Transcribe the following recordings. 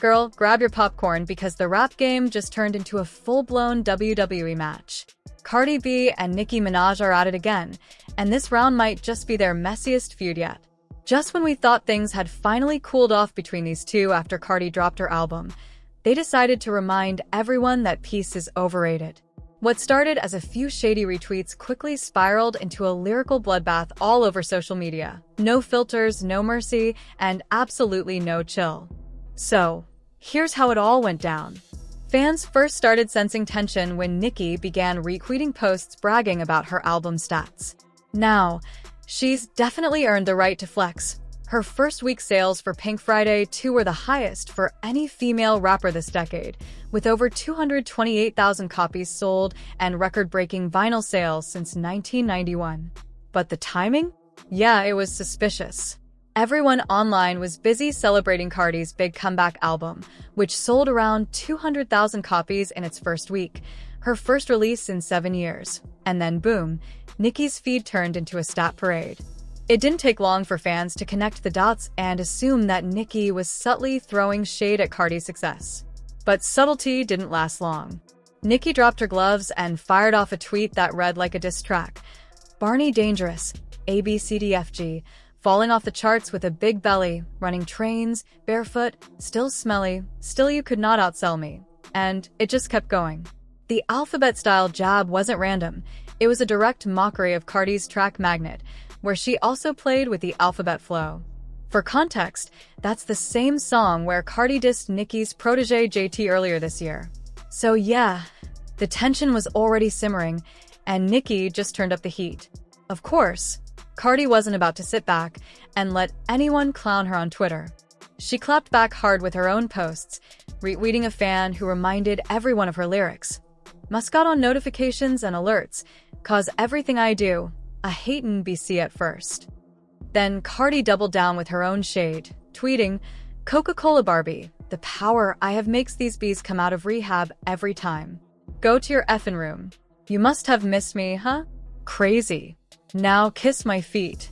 Girl, grab your popcorn because the rap game just turned into a full-blown WWE match. Cardi B and Nicki Minaj are at it again, and this round might just be their messiest feud yet. Just when we thought things had finally cooled off between these two after Cardi dropped her album, they decided to remind everyone that peace is overrated. What started as a few shady retweets quickly spiraled into a lyrical bloodbath all over social media. No filters, no mercy, and absolutely no chill. So, here's how it all went down. Fans first started sensing tension when Nicki began retweeting posts bragging about her album stats. Now, she's definitely earned the right to flex. Her first week sales for Pink Friday 2 were the highest for any female rapper this decade, with over 228,000 copies sold and record-breaking vinyl sales since 1991. But the timing? Yeah, it was suspicious. Everyone online was busy celebrating Cardi's big comeback album, which sold around 200,000 copies in its first week, her first release in 7 years. And then boom, Nicki's feed turned into a stat parade. It didn't take long for fans to connect the dots and assume that Nicki was subtly throwing shade at Cardi's success. But subtlety didn't last long. Nicki dropped her gloves and fired off a tweet that read like a diss track. Barney dangerous, ABCDFG, falling off the charts with a big belly, running trains, barefoot, still smelly, still you could not outsell me. And it just kept going. The alphabet-style jab wasn't random. It was a direct mockery of Cardi's track Magnet, where she also played with the alphabet flow. For context, that's the same song where Cardi dissed Nicki's protege JT earlier this year. So yeah, the tension was already simmering, and Nicki just turned up the heat. Of course, Cardi wasn't about to sit back and let anyone clown her on Twitter. She clapped back hard with her own posts, retweeting a fan who reminded everyone of her lyrics. Must got on notifications and alerts, 'cause everything I do, I hatin' BC at first. Then Cardi doubled down with her own shade, tweeting, Coca-Cola Barbie, the power I have makes these bees come out of rehab every time. Go to your effin' room. You must have missed me, huh? Crazy. Now kiss my feet.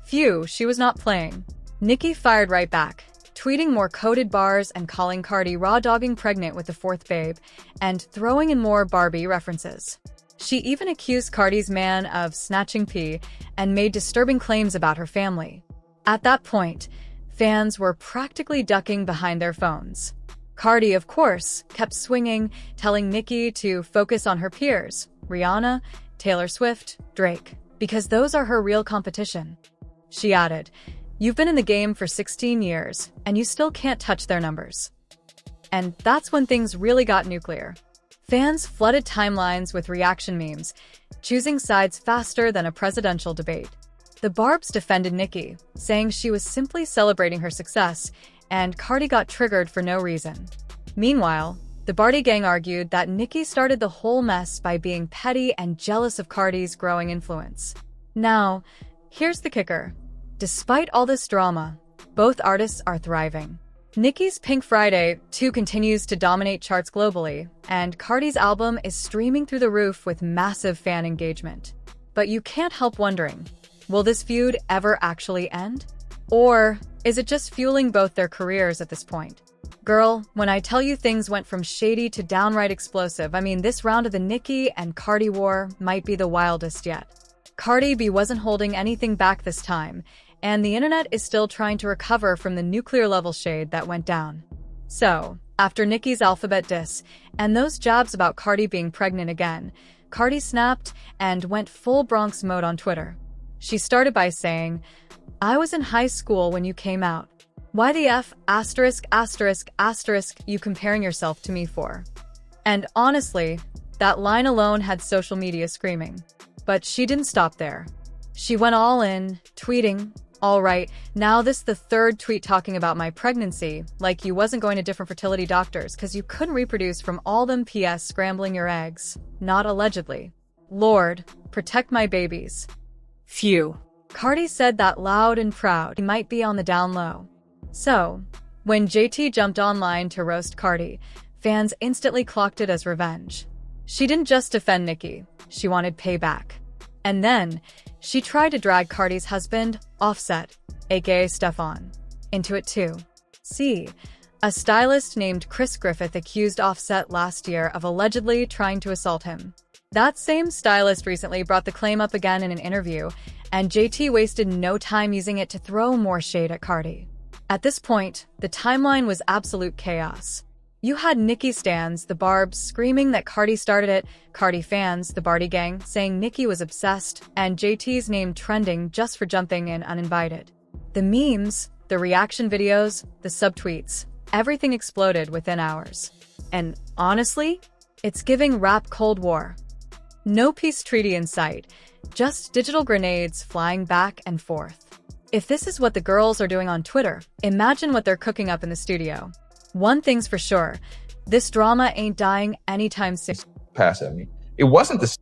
Phew, she was not playing. Nicki fired right back, tweeting more coded bars and calling Cardi raw-dogging pregnant with the fourth babe, and throwing in more Barbie references. She even accused Cardi's man of snatching pee and made disturbing claims about her family. At that point, fans were practically ducking behind their phones. Cardi, of course, kept swinging, telling Nicki to focus on her peers, Rihanna, Taylor Swift, Drake, because those are her real competition. She added, "You've been in the game for 16 years, and you still can't touch their numbers." And that's when things really got nuclear. Fans flooded timelines with reaction memes, choosing sides faster than a presidential debate. The Barbs defended Nicki, saying she was simply celebrating her success, and Cardi got triggered for no reason. Meanwhile, the Bardi gang argued that Nicki started the whole mess by being petty and jealous of Cardi's growing influence. Now, here's the kicker. Despite all this drama, both artists are thriving. Nicki's Pink Friday 2 continues to dominate charts globally, and Cardi's album is streaming through the roof with massive fan engagement. But you can't help wondering, will this feud ever actually end? Or is it just fueling both their careers at this point? Girl, when I tell you things went from shady to downright explosive, I mean this round of the Nicki and Cardi war might be the wildest yet. Cardi B wasn't holding anything back this time, and the internet is still trying to recover from the nuclear-level shade that went down. So, after Nicki's alphabet diss, and those jabs about Cardi being pregnant again, Cardi snapped and went full Bronx mode on Twitter. She started by saying, "I was in high school when you came out. Why the F **** you comparing yourself to me for?" And honestly, that line alone had social media screaming. But she didn't stop there. She went all in, tweeting, "All right, now this the third tweet talking about my pregnancy, like you wasn't going to different fertility doctors because you couldn't reproduce from all them PS scrambling your eggs. Not allegedly. Lord, protect my babies." Phew. Cardi said that loud and proud. He might be on the down low. So, when JT jumped online to roast Cardi, fans instantly clocked it as revenge. She didn't just defend Nicki, she wanted payback. And then, she tried to drag Cardi's husband, Offset, aka Stefan, into it too. See, A stylist named Chris Griffith accused Offset last year of allegedly trying to assault him. That same stylist recently brought the claim up again in an interview, and JT wasted no time using it to throw more shade at Cardi. At this point, the timeline was absolute chaos. You had Nicki stans, the Barbs, screaming that Cardi started it, Cardi fans, the Barty gang, saying Nicki was obsessed, and JT's name trending just for jumping in uninvited. The memes, the reaction videos, the subtweets, everything exploded within hours. And honestly, it's giving rap Cold War. No peace treaty in sight, just digital grenades flying back and forth. If this is what the girls are doing on Twitter, imagine what they're cooking up in the studio. One thing's for sure, this drama ain't dying anytime soon. Pass at me. It wasn't the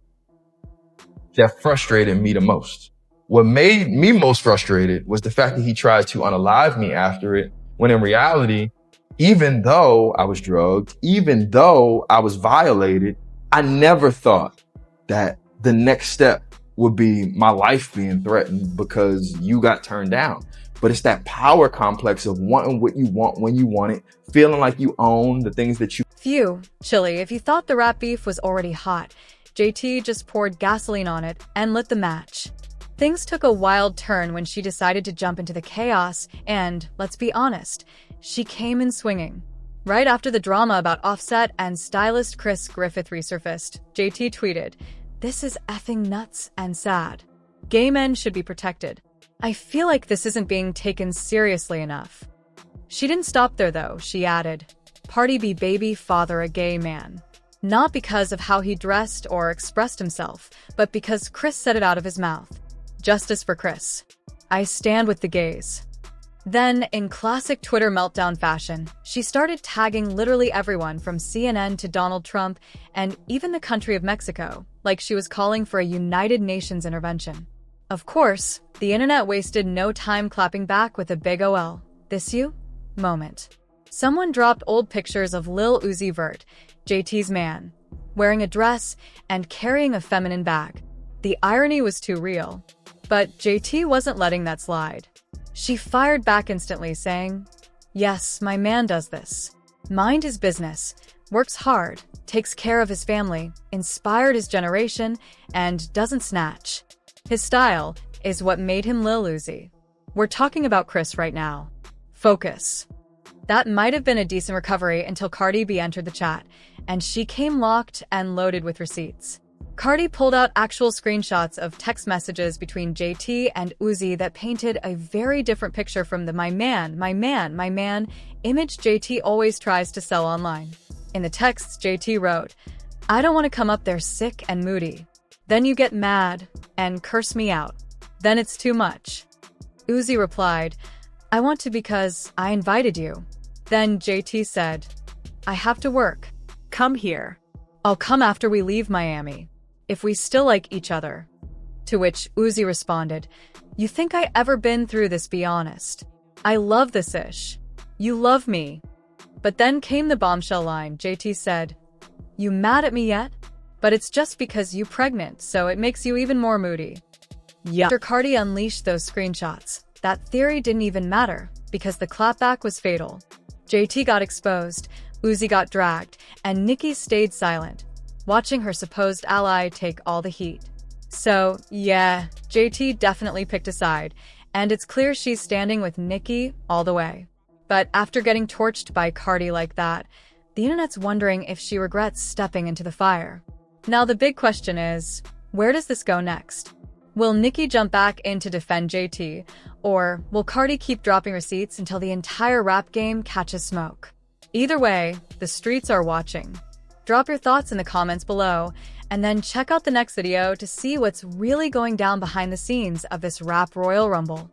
that frustrated me the most. What made me most frustrated was the fact that he tried to unalive me after it, when in reality, even though I was drugged, even though I was violated, I never thought that the next step would be my life being threatened because you got turned down. But it's that power complex of wanting what you want when you want it, feeling like you own the things that you... Phew, Chili, if you thought the rap beef was already hot, JT just poured gasoline on it and lit the match. Things took a wild turn when she decided to jump into the chaos, and, let's be honest, she came in swinging. Right after the drama about Offset and stylist Chris Griffith resurfaced, JT tweeted, "This is effing nuts and sad. Gay men should be protected. I feel like this isn't being taken seriously enough." She didn't stop there though, she added, "Cardi B baby father a gay man. Not because of how he dressed or expressed himself, but because Chris said it out of his mouth. Justice for Chris. I stand with the gays." Then, in classic Twitter meltdown fashion, she started tagging literally everyone from CNN to Donald Trump and even the country of Mexico, like she was calling for a United Nations intervention. Of course, the internet wasted no time clapping back with a big OL, "This you?" moment. Someone dropped old pictures of Lil Uzi Vert, JT's man, wearing a dress and carrying a feminine bag. The irony was too real. But JT wasn't letting that slide. She fired back instantly, saying, "Yes, my man does this. Mind his business, works hard, takes care of his family, inspired his generation, and doesn't snatch. His style is what made him Lil Uzi. We're talking about Chris right now. Focus." That might have been a decent recovery until Cardi B entered the chat, and she came locked and loaded with receipts. Cardi pulled out actual screenshots of text messages between JT and Uzi that painted a very different picture from the my man image JT always tries to sell online. In the texts, JT wrote, "I don't want to come up there sick and moody. Then you get mad and curse me out. Then it's too much." Uzi replied, "I want to because I invited you." Then JT said, "I have to work. Come here. I'll come after we leave Miami. If we still like each other." To which Uzi responded, "You think I ever been through this, be honest. I love this ish. You love me." But then came the bombshell line. JT said, "You mad at me yet? But it's just because you pregnant, so it makes you even more moody." Yeah. After Cardi unleashed those screenshots, that theory didn't even matter because the clapback was fatal. JT got exposed, Uzi got dragged, and Nicki stayed silent, watching her supposed ally take all the heat. So, yeah, JT definitely picked a side, and it's clear she's standing with Nicki all the way. But after getting torched by Cardi like that, the internet's wondering if she regrets stepping into the fire. Now the big question is, where does this go next? Will Nicki jump back in to defend JT, or will Cardi keep dropping receipts until the entire rap game catches smoke? Either way, the streets are watching. Drop your thoughts in the comments below, and then check out the next video to see what's really going down behind the scenes of this rap Royal Rumble.